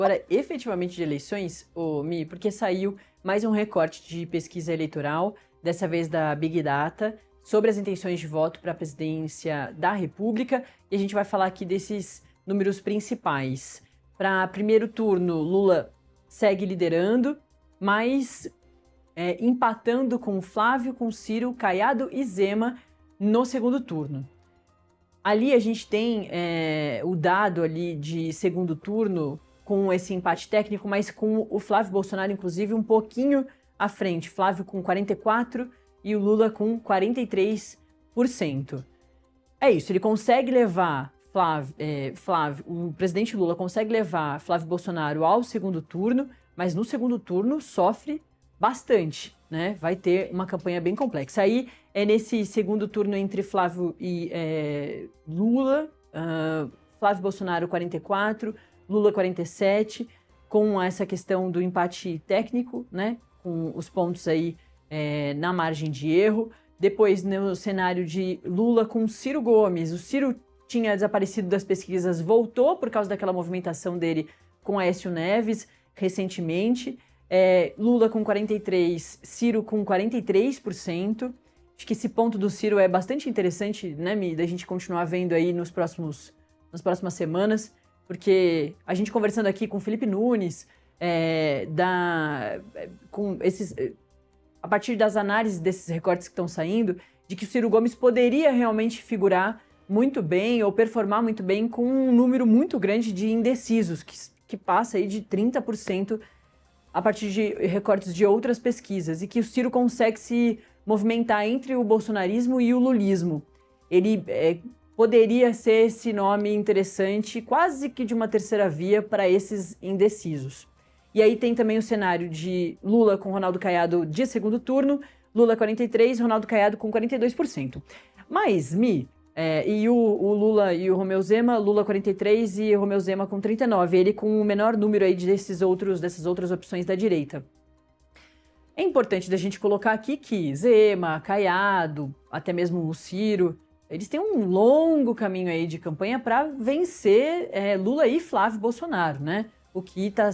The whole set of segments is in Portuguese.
Agora, efetivamente de eleições, Mi, porque saiu mais um recorte de pesquisa eleitoral, dessa vez da Big Data, sobre as intenções de voto para a presidência da República, e a gente vai falar aqui desses números principais. Para primeiro turno, Lula segue liderando, mas empatando com Flávio, com Ciro, Caiado e Zema no segundo turno. Ali a gente tem o dado ali de segundo turno com esse empate técnico, mas com o Flávio Bolsonaro, inclusive, um pouquinho à frente. Flávio com 44% e o Lula com 43%. É isso, ele consegue levar o presidente Lula consegue levar Flávio Bolsonaro ao segundo turno, mas no segundo turno sofre bastante, né? Vai ter uma campanha bem complexa. Aí é nesse segundo turno entre Flávio e Lula, Flávio Bolsonaro 44%, Lula 47%, com essa questão do empate técnico, né? Com os pontos aí na margem de erro. Depois, no cenário de Lula com Ciro Gomes, o Ciro tinha desaparecido das pesquisas, voltou por causa daquela movimentação dele com Aécio Neves recentemente. Lula com 43%, Ciro com 43%. Acho que esse ponto do Ciro é bastante interessante, né, Mi, da gente continuar vendo aí nas próximas semanas, porque a gente conversando aqui com o Felipe Nunes, a partir das análises desses recortes que estão saindo, de que o Ciro Gomes poderia realmente figurar muito bem ou performar muito bem com um número muito grande de indecisos, que passa aí de 30% a partir de recortes de outras pesquisas, e que o Ciro consegue se movimentar entre o bolsonarismo e o lulismo. Ele poderia ser esse nome interessante, quase que de uma terceira via para esses indecisos. E aí tem também o cenário de Lula com Ronaldo Caiado de segundo turno, Lula 43%, Ronaldo Caiado com 42%. Mas, Mi, e o Lula e o Romeu Zema, Lula 43% e Romeu Zema com 39%, ele com o menor número aí dessas outras opções da direita. É importante da gente colocar aqui que Zema, Caiado, até mesmo o Ciro, eles têm um longo caminho aí de campanha para vencer Lula e Flávio Bolsonaro, né? O que está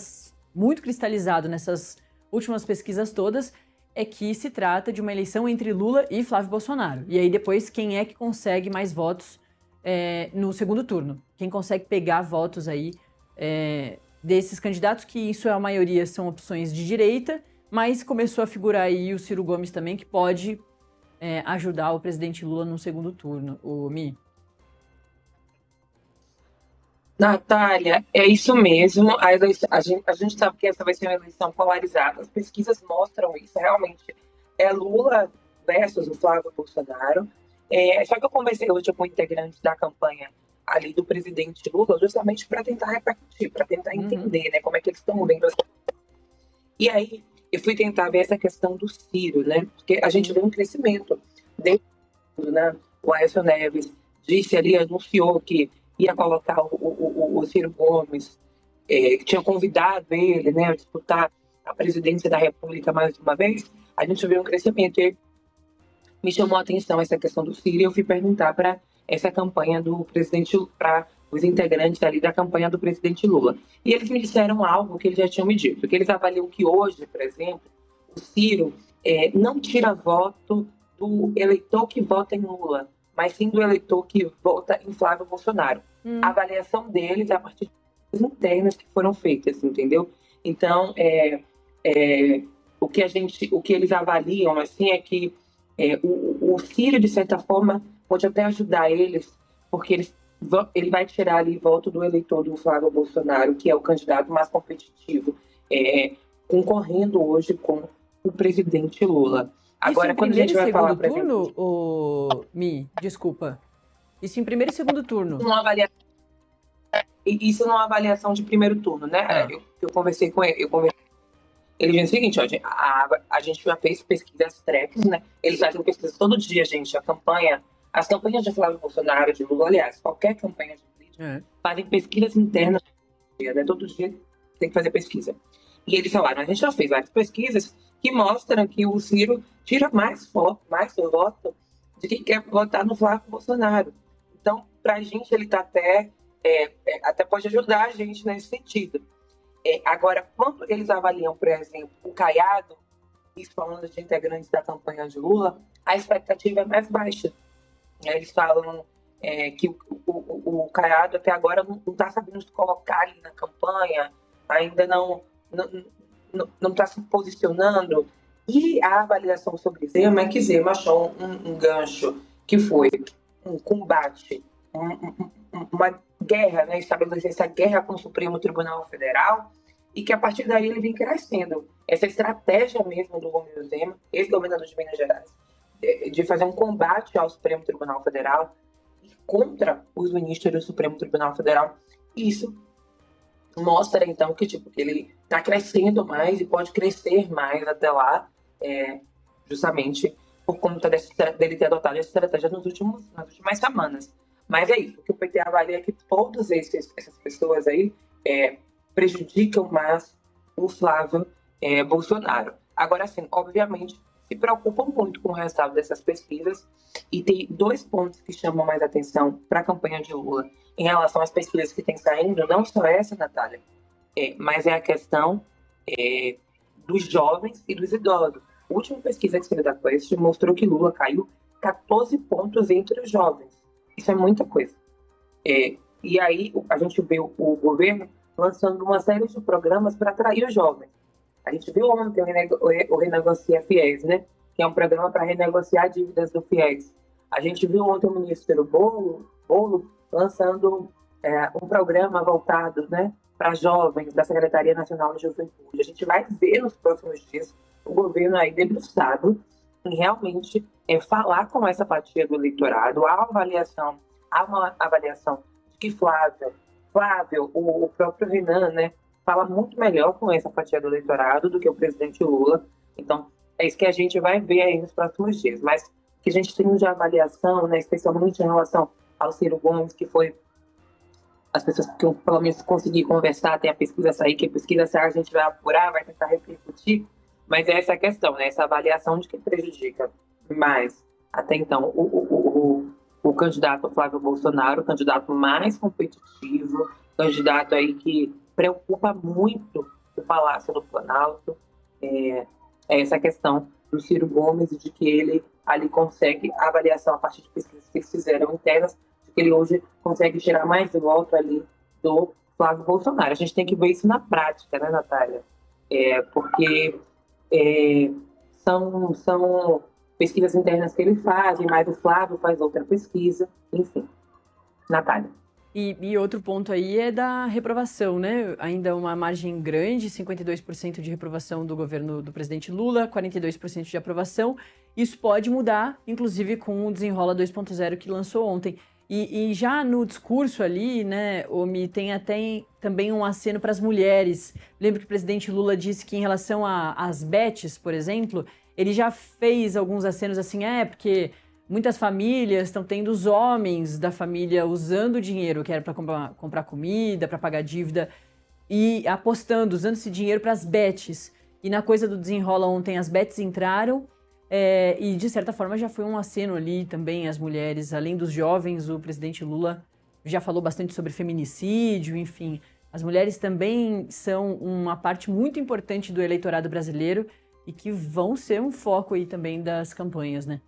muito cristalizado nessas últimas pesquisas todas é que se trata de uma eleição entre Lula e Flávio Bolsonaro. E aí depois, quem é que consegue mais votos no segundo turno? Quem consegue pegar votos aí desses candidatos, que em sua maioria são opções de direita, mas começou a figurar aí o Ciro Gomes também, que pode ajudar o presidente Lula no segundo turno. O Mi? Natália, é isso mesmo. A gente sabe que essa vai ser uma eleição polarizada. As pesquisas mostram isso. Realmente é Lula versus o Flávio Bolsonaro. Só que eu conversei hoje com integrantes da campanha ali do presidente Lula, justamente para tentar repercutir, para tentar entender, né, como é que eles estão vendo as coisas. E aí eu fui tentar ver essa questão do Ciro, né? Porque a gente vê um crescimento desde né? O Aécio Neves disse ali, anunciou que ia colocar o Ciro Gomes, que tinha convidado ele, né, a disputar a presidência da República mais uma vez. A gente vê um crescimento. E me chamou a atenção essa questão do Ciro, e eu fui perguntar para essa campanha do presidente, para os integrantes ali da campanha do presidente Lula. E eles me disseram algo que eles já tinham me dito, que eles avaliam que hoje, por exemplo, o Ciro não tira voto do eleitor que vota em Lula, mas sim do eleitor que vota em Flávio Bolsonaro. A avaliação deles é a partir das internas que foram feitas, entendeu? Então, o que eles avaliam assim é que o Ciro, de certa forma, pode até ajudar eles, porque ele vai tirar ali voto do eleitor do Flávio Bolsonaro, que é o candidato mais competitivo, concorrendo hoje com o presidente Lula. Agora, isso quando a gente vai falar, por exemplo... Mi, desculpa. Isso em primeiro e segundo turno. Isso numa avaliação de primeiro turno, né? Eu conversei com ele. Ele disse o seguinte, ó, a gente já fez pesquisas tracks, né? Eles fazem pesquisas todo dia, gente. As campanhas de Flávio Bolsonaro, de Lula, aliás, qualquer campanha de política, fazem pesquisas internas, né? Todo dia tem que fazer pesquisa. E eles falaram, a gente já fez várias pesquisas que mostram que o Ciro tira mais voto de quem quer votar no Flávio Bolsonaro. Então, para a gente, ele está até pode ajudar a gente nesse sentido. Agora, quando eles avaliam, por exemplo, o Caiado, isso falando de integrantes da campanha de Lula, a expectativa é mais baixa. Eles falam que o Caiado até agora não está sabendo se colocar ali na campanha, ainda não está se posicionando. E a avaliação sobre Zema é que Zema achou um gancho que foi um combate, uma guerra, né, estabelecer essa guerra com o Supremo Tribunal Federal, e que a partir daí ele vem crescendo. Essa estratégia mesmo do Romeu Zema, ex-governador de Minas Gerais, de fazer um combate ao Supremo Tribunal Federal e contra os ministros do Supremo Tribunal Federal. Isso mostra, então, que ele está crescendo mais e pode crescer mais até lá, justamente por conta dele ter adotado essa estratégia nas últimas semanas. Mas é isso, o que o PT avalia é que todas essas pessoas aí prejudicam mais o Flávio Bolsonaro. Agora, sim, obviamente, se preocupam muito com o resultado dessas pesquisas, e tem 2 pontos que chamam mais atenção para a campanha de Lula em relação às pesquisas que têm saindo, não só essa, Natália, mas é a questão dos jovens e dos idosos. A última pesquisa que saiu da Quest mostrou que Lula caiu 14 pontos entre os jovens. Isso é muita coisa. E aí a gente vê o governo lançando uma série de programas para atrair os jovens. A gente viu ontem o Renegocia FIES, né? Que é um programa para renegociar dívidas do FIES. A gente viu ontem o ministro Bolo lançando um programa voltado, né, para jovens da Secretaria Nacional de Juventude. A gente vai ver nos próximos dias o governo aí debruçado em realmente falar com essa fatia do eleitorado. Há uma avaliação de que Flávio, o próprio Renan, né, fala muito melhor com essa fatia do eleitorado do que o presidente Lula. Então, é isso que a gente vai ver aí nos próximos dias. Mas o que a gente tem de avaliação, né, especialmente em relação ao Ciro Gomes, que foi as pessoas que eu, pelo menos, consegui conversar, tem a pesquisa sair, que a pesquisa sair a gente vai apurar, vai tentar repercutir, mas é essa questão, né, essa avaliação de que prejudica mais, até então, o candidato Flávio Bolsonaro, o candidato mais competitivo, candidato aí que preocupa muito o Palácio do Planalto, essa questão do Ciro Gomes, de que ele ali consegue a avaliação a partir de pesquisas que eles fizeram internas, de que ele hoje consegue tirar mais voto ali do Flávio Bolsonaro. A gente tem que ver isso na prática, né, Natália? Porque são pesquisas internas que ele faz, mas o Flávio faz outra pesquisa, enfim. Natália. E outro ponto aí é da reprovação, né? Ainda uma margem grande, 52% de reprovação do governo do presidente Lula, 42% de aprovação. Isso pode mudar, inclusive com o Desenrola 2.0 que lançou ontem. E já no discurso ali, né, Omi, tem até também um aceno para as mulheres. Lembro que o presidente Lula disse que em relação às bets, por exemplo, ele já fez alguns acenos assim, porque muitas famílias estão tendo os homens da família usando o dinheiro que era para comprar comida, para pagar dívida, e apostando, usando esse dinheiro para as bets. E na coisa do Desenrola ontem, as bets entraram, e de certa forma já foi um aceno ali também às mulheres. Além dos jovens, o presidente Lula já falou bastante sobre feminicídio, enfim. As mulheres também são uma parte muito importante do eleitorado brasileiro e que vão ser um foco aí também das campanhas, né?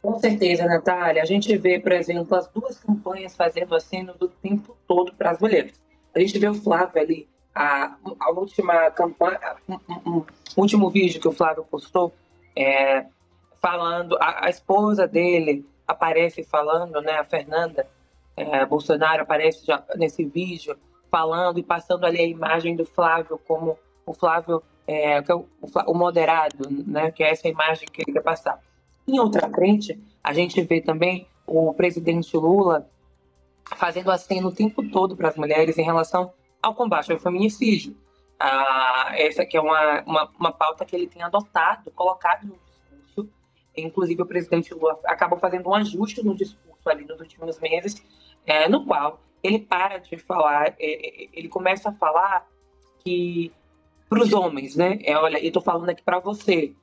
Com certeza, Natália. A gente vê, por exemplo, as 2 campanhas fazendo aceno do tempo todo para as mulheres. A gente vê o Flávio ali, a última campanha, o último vídeo que o Flávio postou, falando, a esposa dele aparece falando, né, a Fernanda Bolsonaro aparece já nesse vídeo falando e passando ali a imagem do Flávio como o Flávio, que é o moderado, né, que é essa imagem que ele quer passar. Em outra frente, a gente vê também o presidente Lula fazendo aceno o tempo todo para as mulheres em relação ao combate ao feminicídio. Essa que é uma pauta que ele tem adotado, colocado no discurso. Inclusive, o presidente Lula acabou fazendo um ajuste no discurso ali nos últimos meses, no qual ele para de falar, ele começa a falar que para os homens, né? Olha, eu estou falando aqui para você.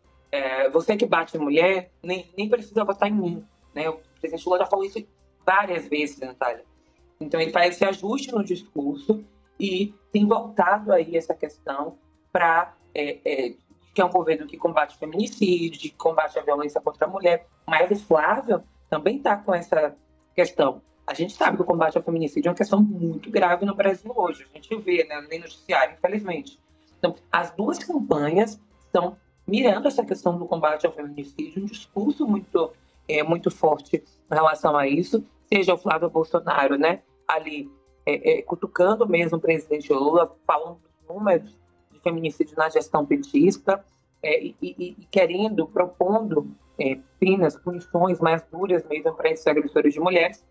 Você que bate em mulher, nem precisa votar em mim. Né? O presidente Lula já falou isso várias vezes, Natália. Então, ele faz esse ajuste no discurso e tem voltado aí essa questão para que é um governo que combate o feminicídio, que combate a violência contra a mulher, mas o Flávio também está com essa questão. A gente sabe que o combate ao feminicídio é uma questão muito grave no Brasil hoje, a gente vê, né, no noticiário, infelizmente. Então, as duas campanhas estão mirando essa questão do combate ao feminicídio, um discurso muito forte em relação a isso, seja o Flávio Bolsonaro, né, ali cutucando mesmo o presidente Lula, falando dos números de feminicídio na gestão petista, e querendo, propondo penas, punições mais duras mesmo para esses agressores de mulheres.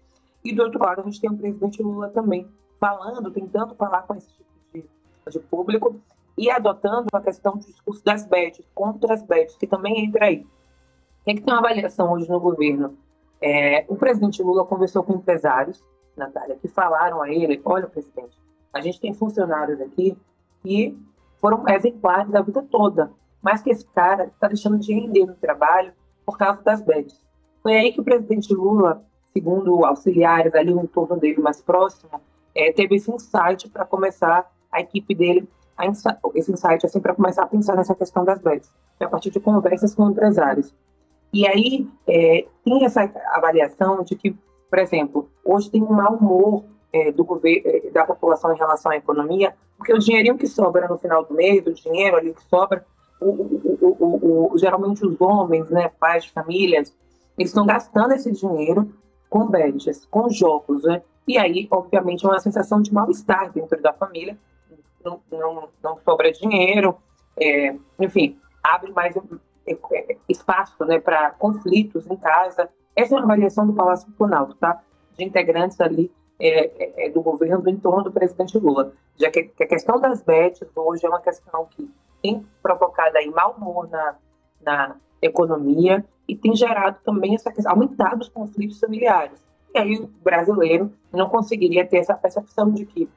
E do outro lado, a gente tem o presidente Lula também falando, tentando falar com esse tipo de público e adotando a questão do discurso das bets, contra as bets, que também entra aí. Tem que ter uma avaliação hoje no governo. O presidente Lula conversou com empresários, Natália, que falaram a ele: olha, presidente, a gente tem funcionários aqui que foram exemplares a vida toda, mas que esse cara está deixando de render no trabalho por causa das bets. Foi aí que o presidente Lula, segundo auxiliares ali no entorno dele mais próximo, teve esse insight para começar a equipe dele, esse insight assim, para começar a pensar nessa questão das bets, a partir de conversas com empresários. E aí tem essa avaliação de que, por exemplo, hoje tem um mau humor do governo, da população em relação à economia, porque o dinheirinho que sobra no final do mês, o dinheiro ali que sobra, geralmente os homens, né, pais de famílias, eles estão gastando esse dinheiro com bets, com jogos, né? E aí, obviamente, é uma sensação de mal-estar dentro da família, não sobra dinheiro, enfim, abre mais espaço, né, para conflitos em casa. Essa é uma avaliação do Palácio do Planalto, tá? De integrantes ali do governo do entorno do presidente Lula, já que a questão das bets hoje é uma questão que tem provocado aí mau humor na economia e tem gerado também aumentado os conflitos familiares. E aí o brasileiro não conseguiria ter essa percepção de que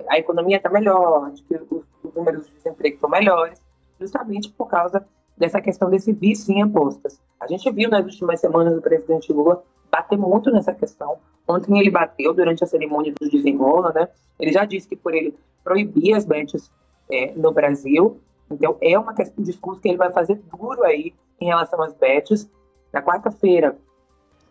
a economia está melhor, de que os números de desemprego estão melhores, justamente por causa dessa questão desse vício em apostas. A gente viu nas últimas semanas o presidente Lula bater muito nessa questão. Ontem ele bateu durante a cerimônia do Desenrola, né? Ele já disse que por ele proibir as bets no Brasil, então é uma questão de discurso que ele vai fazer duro aí em relação às bets. Na quarta-feira,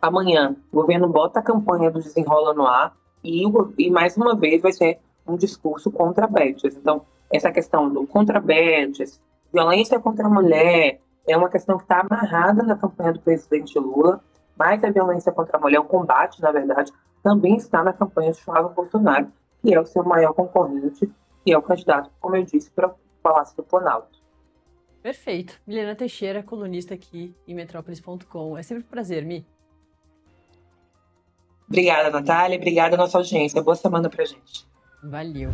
amanhã, o governo bota a campanha do Desenrola no ar e mais uma vez vai ser um discurso contra bets. Então, essa questão do contra bets, violência contra a mulher, é uma questão que está amarrada na campanha do presidente Lula, mas a violência contra a mulher, o combate, na verdade, também está na campanha de Flávio Bolsonaro, que é o seu maior concorrente, que é o candidato, como eu disse, para o Palácio do Planalto. Perfeito. Milena Teixeira, colunista aqui em Metrópolis.com. É sempre um prazer, Mi. Obrigada, Natália. Obrigada à nossa audiência. Boa semana pra gente. Valeu.